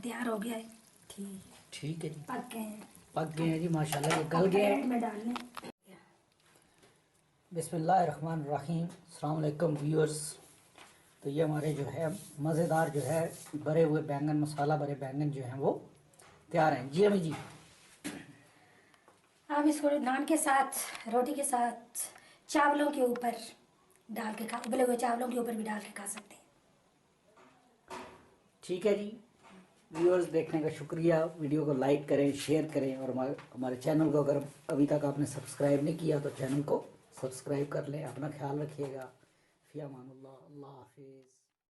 तैयार हो गया है। ठीक ठीक है जी, पक गए हैं। पक गए हैं जी माशाल्लाह, ये गल गए हैं। में डालने। बिस्मिल्लाहिर्रहमानिर्रहीम, अस्सलाम वालेकुम व्यूअर्स। तो ये हमारे जो है मज़ेदार जो है भरे हुए बैंगन, मसाला भरे बैंगन जो हैं वो तैयार हैं। जी अम्मी जी, आप इसको नान के साथ, रोटी के साथ, चावलों के ऊपर डाल के खा, उबले हुए चावलों के ऊपर भी डाल के खा सकते हैं। ठीक है जी। व्यूअर्स देखने का शुक्रिया। वीडियो को लाइक करें, शेयर करें, और हमारे चैनल को अगर अभी तक आपने सब्सक्राइब नहीं किया तो चैनल को सब्सक्राइब कर लें। अपना ख्याल रखिएगा। फ़ी अमानुल्लाह, अल्लाह हाफिज़।